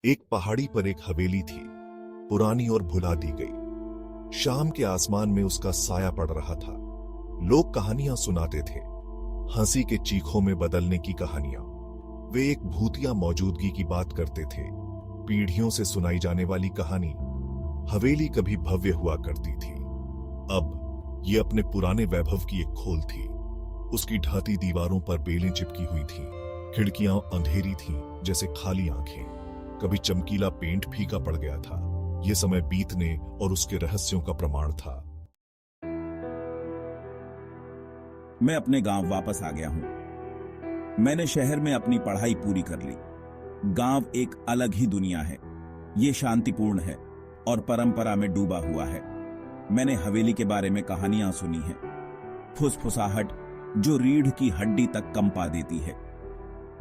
एक पहाड़ी पर एक हवेली थी, पुरानी और भुला दी गई। शाम के आसमान में उसका साया पड़ रहा था। लोग कहानियां सुनाते थे, हंसी के चीखों में बदलने की कहानियां। वे एक भूतिया मौजूदगी की बात करते थे, पीढ़ियों से सुनाई जाने वाली कहानी। हवेली कभी भव्य हुआ करती थी, अब ये अपने पुराने वैभव की एक खोल थी। उसकी ढहती दीवारों पर बेलें चिपकी हुई थीं, खिड़कियां अंधेरी थीं जैसे खाली आंखें। कभी चमकीला पेंट फीका पड़ गया था। यह समय बीतने और उसके रहस्यों का प्रमाण था। मैं अपने गांव वापस आ गया हूं। मैंने शहर में अपनी पढ़ाई पूरी कर ली। गांव एक अलग ही दुनिया है। ये शांतिपूर्ण है और परंपरा में डूबा हुआ है। मैंने हवेली के बारे में कहानियां सुनी हैं, फुसफुसाहट जो रीढ़ की हड्डी तक कंपा देती है।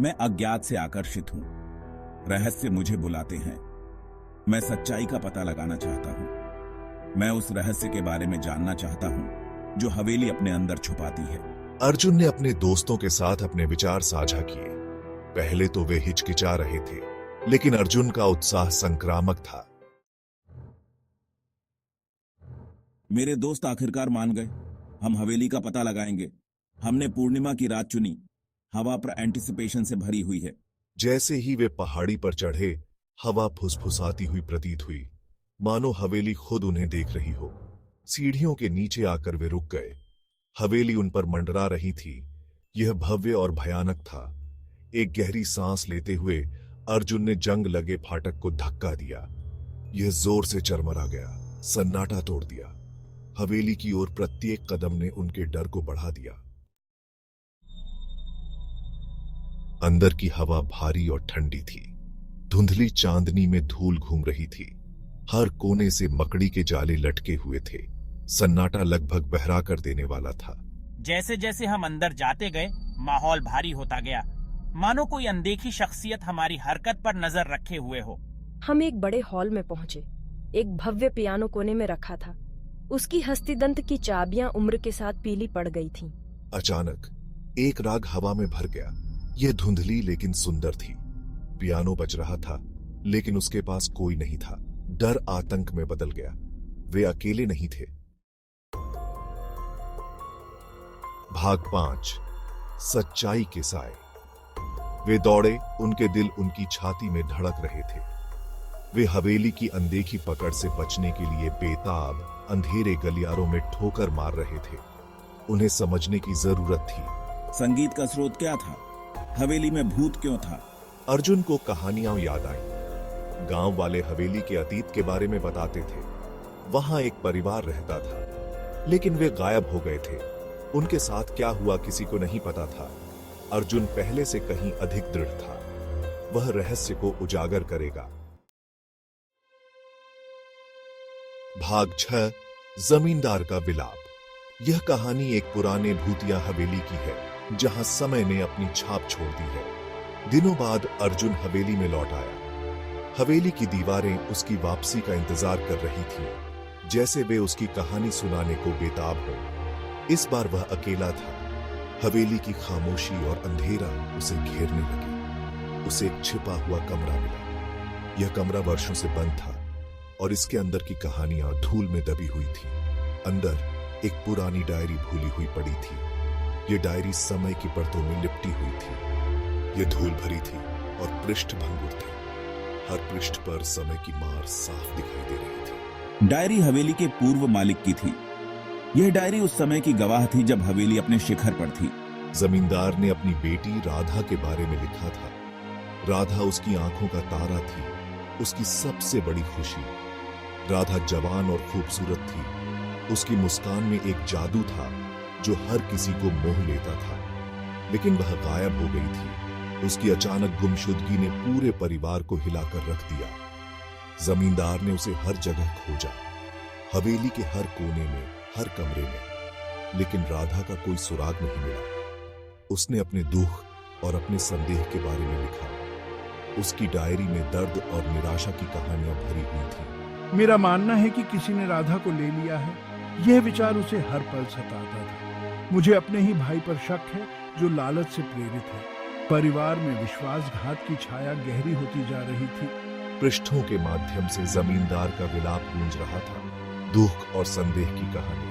मैं अज्ञात से आकर्षित हूं। रहस्य मुझे बुलाते हैं। मैं सच्चाई का पता लगाना चाहता हूं। मैं उस रहस्य के बारे में जानना चाहता हूं जो हवेली अपने अंदर छुपाती है। अर्जुन ने अपने दोस्तों के साथ अपने विचार साझा किए। पहले तो वे हिचकिचा रहे थे, लेकिन अर्जुन का उत्साह संक्रामक था। मेरे दोस्त आखिरकार मान गए। हम हवेली का पता लगाएंगे। हमने पूर्णिमा की रात चुनी। हवा पर एंटिसिपेशन से भरी हुई है। जैसे ही वे पहाड़ी पर चढ़े, हवा फुसफुसाती हुई प्रतीत हुई, मानो हवेली खुद उन्हें देख रही हो। सीढ़ियों के नीचे आकर वे रुक गए। हवेली उन पर मंडरा रही थी। यह भव्य और भयानक था। एक गहरी सांस लेते हुए अर्जुन ने जंग लगे फाटक को धक्का दिया। यह जोर से चरमरा गया, सन्नाटा तोड़ दिया। हवेली की ओर प्रत्येक कदम ने उनके डर को बढ़ा दिया। अंदर की हवा भारी और ठंडी थी। धुंधली चांदनी में धूल घूम रही थी। हर कोने से मकड़ी के जाले लटके हुए थे। सन्नाटा लगभग बहरा कर देने वाला था। जैसे जैसे हम अंदर जाते गए, माहौल भारी होता गया, मानो कोई अनदेखी शख्सियत हमारी हरकत पर नजर रखे हुए हो। हम एक बड़े हॉल में पहुंचे। एक भव्य पियानो कोने में रखा था। उसकी हस्तिदंत की चाबियां उम्र के साथ पीली पड़ गई थीं। अचानक एक राग हवा में भर गया। यह धुंधली लेकिन सुंदर थी। पियानो बज रहा था, लेकिन उसके पास कोई नहीं था। डर आतंक में बदल गया। वे अकेले नहीं थे। भाग 5, सच्चाई के साए। वे दौड़े, उनके दिल उनकी छाती में धड़क रहे थे। वे हवेली की अनदेखी पकड़ से बचने के लिए बेताब अंधेरे गलियारों में ठोकर मार रहे थे। उन्हें समझने की जरूरत थी। संगीत का स्रोत क्या था? हवेली में भूत क्यों था? अर्जुन को कहानियां याद आईं। गांव वाले हवेली के अतीत के बारे में बताते थे। वहां एक परिवार रहता था, लेकिन वे गायब हो गए थे। उनके साथ क्या हुआ किसी को नहीं पता था। अर्जुन पहले से कहीं अधिक दृढ़ था। वह रहस्य को उजागर करेगा। भाग 6, जमींदार का विलाप। यह कहानी एक पुराने भूतिया हवेली की है, जहां समय ने अपनी छाप छोड़ दी है। दिनों बाद अर्जुन हवेली में लौट आया। हवेली की दीवारें उसकी वापसी का इंतजार कर रही थीं, जैसे वे उसकी कहानी सुनाने को बेताब हो। इस बार वह अकेला था। हवेली की खामोशी और अंधेरा उसे घेरने लगे। उसे एक छिपा हुआ कमरा मिला। यह कमरा वर्षों से बंद था और इसके अंदर की कहानियां धूल में दबी हुई थी। अंदर एक पुरानी डायरी भूली हुई पड़ी थी। यह डायरी समय की परतों में लिपटी हुई थी। यह धूल भरी थी और पृष्ठ भंगुर थे। हर पृष्ठ पर समय की मार साफ दिखाई दे रही थी। डायरी हवेली के पूर्व मालिक की थी। यह डायरी उस समय की गवाह थी जब हवेली अपने शिखर पर थी। जमींदार ने अपनी बेटी राधा के बारे में लिखा था। राधा उसकी आंखों का तारा थी, उसकी सबसे बड़ी खुशी। राधा जवान और खूबसूरत थी। उसकी मुस्कान में एक जादू था जो हर किसी को मोह लेता था। लेकिन वह गायब हो गई थी। उसकी अचानक गुमशुदगी ने पूरे परिवार को हिलाकर रख दिया। जमींदार ने उसे हर जगह खोजा, हवेली के हर कोने में, हर कमरे में, लेकिन राधा का कोई सुराग नहीं मिला। उसने अपने दुख और अपने संदेह के बारे में लिखा। उसकी डायरी में दर्द और निराशा की कहानियां भरी हुई थी। मेरा मानना है कि किसी ने राधा को ले लिया है। यह विचार उसे हर पल सताता था। मुझे अपने ही भाई पर शक है जो लालच से प्रेरित है। परिवार में विश्वासघात की छाया गहरी होती जा रही थी। पृष्ठों के माध्यम से जमींदार का विलाप गूंज रहा था, दुख और संदेह की कहानी।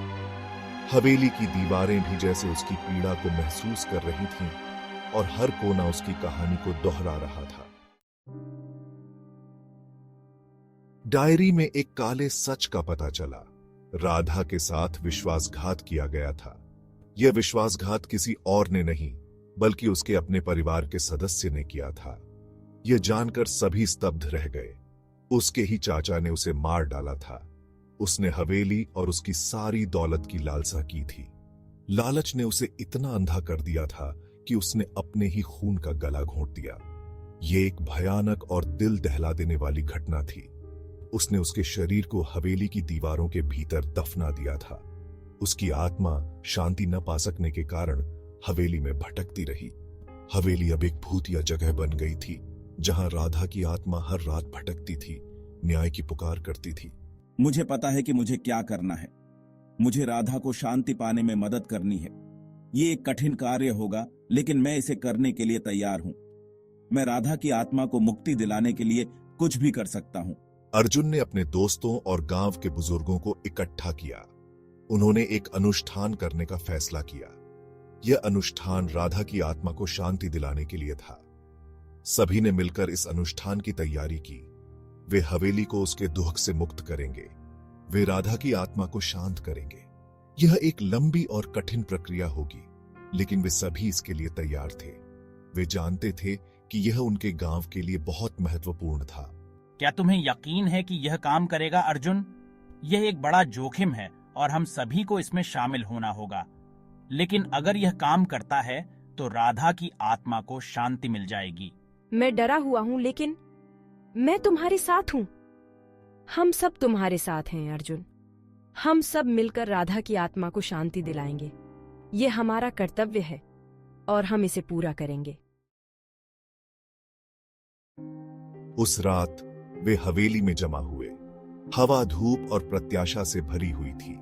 हवेली की दीवारें भी जैसे उसकी पीड़ा को महसूस कर रही थीं और हर कोना उसकी कहानी को दोहरा रहा था। डायरी में एक काले सच का पता चला। राधा के साथ विश्वासघात किया गया था। यह विश्वासघात किसी और ने नहीं, बल्कि उसके अपने परिवार के सदस्य ने किया था। यह जानकर सभी स्तब्ध रह गए। उसके ही चाचा ने उसे मार डाला था। उसने हवेली और उसकी सारी दौलत की लालसा की थी। लालच ने उसे इतना अंधा कर दिया था कि उसने अपने ही खून का गला घोंट दिया। यह एक भयानक और दिल दहला देने वाली घटना थी। उसने उसके शरीर को हवेली की दीवारों के भीतर दफना दिया था। उसकी आत्मा शांति न पा सकने के कारण हवेली में भटकती रही। हवेली अब एक भूतिया जगह बन गई थी, जहां राधा की आत्मा हर रात भटकती थी, न्याय की पुकार करती थी। मुझे पता है कि मुझे क्या करना है। मुझे राधा को शांति पाने में मदद करनी है। ये एक कठिन कार्य होगा, लेकिन मैं इसे करने के लिए तैयार हूं। मैं राधा की आत्मा को मुक्ति दिलाने के लिए कुछ भी कर सकता हूं। अर्जुन ने अपने दोस्तों और गांव के बुजुर्गों को इकट्ठा किया। उन्होंने एक अनुष्ठान करने का फैसला किया। यह अनुष्ठान राधा की आत्मा को शांति दिलाने के लिए था। सभी ने मिलकर इस अनुष्ठान की तैयारी की। वे हवेली को उसके दुख से मुक्त करेंगे। वे राधा की आत्मा को शांत करेंगे। यह एक लंबी और कठिन प्रक्रिया होगी, लेकिन वे सभी इसके लिए तैयार थे। वे जानते थे कि यह उनके गांव के लिए बहुत महत्वपूर्ण था। क्या तुम्हें यकीन है कि यह काम करेगा अर्जुन? यह एक बड़ा जोखिम है और हम सभी को इसमें शामिल होना होगा। लेकिन अगर यह काम करता है तो राधा की आत्मा को शांति मिल जाएगी। मैं डरा हुआ हूँ, लेकिन मैं तुम्हारे साथ हूँ। हम सब तुम्हारे साथ हैं अर्जुन। हम सब मिलकर राधा की आत्मा को शांति दिलाएंगे। ये हमारा कर्तव्य है और हम इसे पूरा करेंगे। उस रात वे हवेली में जमा हुए। हवा धूप और प्रत्याशा से भरी हुई थी।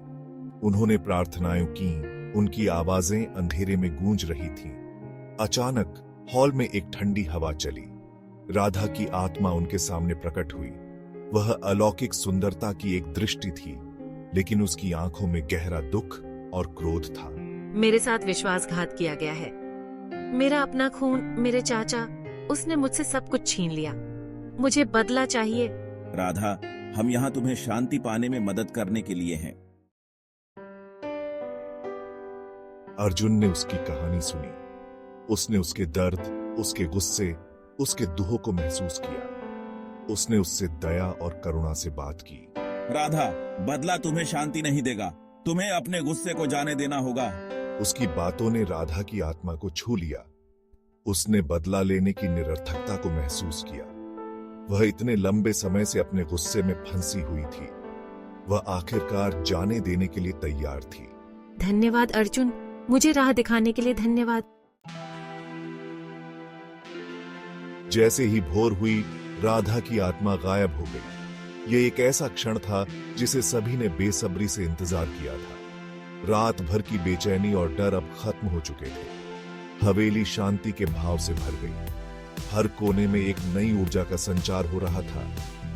उन्होंने प्रार्थनाएं की। उनकी आवाजें अंधेरे में गूंज रही थीं। अचानक हॉल में एक ठंडी हवा चली। राधा की आत्मा उनके सामने प्रकट हुई। वह अलौकिक सुंदरता की एक दृष्टि थी, लेकिन उसकी आंखों में गहरा दुख और क्रोध था। मेरे साथ विश्वासघात किया गया है। मेरा अपना खून, मेरे चाचा, उसने मुझसे सब कुछ छीन लिया। मुझे बदला चाहिए। राधा, हम यहाँ तुम्हें शांति पाने में मदद करने के लिए हैं। अर्जुन ने उसकी कहानी सुनी। उसने उसके दर्द, उसके गुस्से, उसके दुख को महसूस किया। उसने उससे दया और करुणा से बात की। राधा, बदला तुम्हें शांति नहीं देगा। तुम्हें अपने गुस्से को जाने देना होगा। उसकी बातों ने राधा की आत्मा को छू लिया। उसने बदला लेने की निरर्थकता को महसूस किया। वह इतने लंबे समय से अपने गुस्से में फंसी हुई थी। वह आखिरकार जाने देने के लिए तैयार थी। धन्यवाद अर्जुन, मुझे राह दिखाने के लिए धन्यवाद। जैसे ही भोर हुई, राधा की आत्मा गायब हो गई। यह एक ऐसा क्षण था जिसे सभी ने बेसब्री से इंतजार किया था। रात भर की बेचैनी और डर अब खत्म हो चुके थे। हवेली शांति के भाव से भर गई। हर कोने में एक नई ऊर्जा का संचार हो रहा था,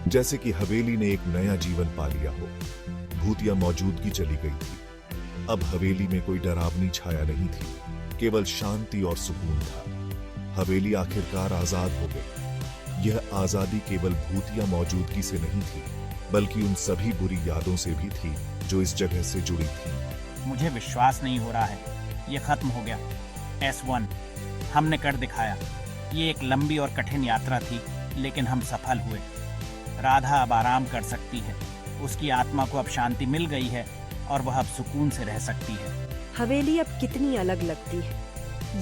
जैसे कि हवेली ने एक नया जीवन पा लिया हो। भूतिया मौजूदगी चली गई थी। अब हवेली में कोई डरावनी छाया नहीं थी, केवल शांति और सुकून था। हवेली आखिरकार आजाद हो गई। यह आजादी केवल भूतिया मौजूदगी से नहीं थी, बल्कि उन सभी बुरी यादों से भी थी जो इस जगह से जुड़ी थी। मुझे विश्वास नहीं हो रहा है। यह खत्म हो गया। S1, हमने कर दिखाया। ये एक लंबी और कठिन यात्रा थी, लेकिन हम सफल हुए। राधा अब आराम कर सकती है। उसकी आत्मा को अब शांति मिल गई है और वह अब सुकून से रह सकती है। हवेली अब कितनी अलग लगती है।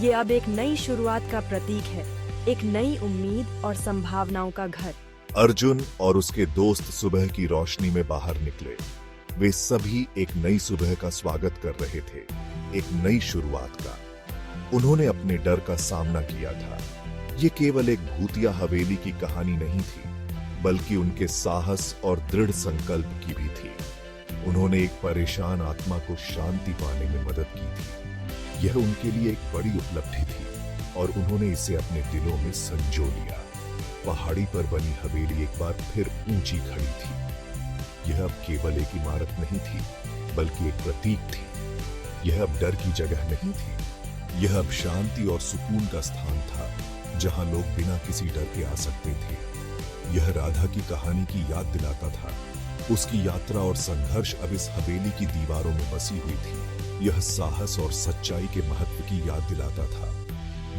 ये अब एक नई शुरुआत का प्रतीक है, एक नई उम्मीद और संभावनाओं का घर। अर्जुन और उसके दोस्त सुबह की रोशनी में बाहर निकले। वे सभी एक नई सुबह का स्वागत कर रहे थे, एक नई शुरुआत का। उन्होंने अपने डर का सामना किया था। ये केवल एक भूतिया हवेली की कहानी नहीं थी, बल्कि उनके साहस और दृढ़ संकल्प की भी थी। उन्होंने एक परेशान आत्मा को शांति पाने में मदद की थी। यह उनके लिए एक बड़ी उपलब्धि थी और उन्होंने इसे अपने दिलों में संजो लिया। पहाड़ी पर बनी हवेली एक बार फिर ऊंची खड़ी थी। यह अब केवल एक इमारत नहीं थी, बल्कि एक प्रतीक थी। यह अब डर की जगह नहीं थी, यह अब शांति और सुकून का स्थान था, जहां लोग बिना किसी डर के आ सकते थे। यह राधा की कहानी की याद दिलाता था। उसकी यात्रा और संघर्ष अब इस हवेली की दीवारों में बसी हुई थी। यह साहस और सच्चाई के महत्व की याद दिलाता था।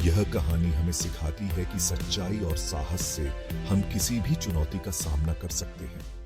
यह कहानी हमें सिखाती है कि सच्चाई और साहस से हम किसी भी चुनौती का सामना कर सकते हैं।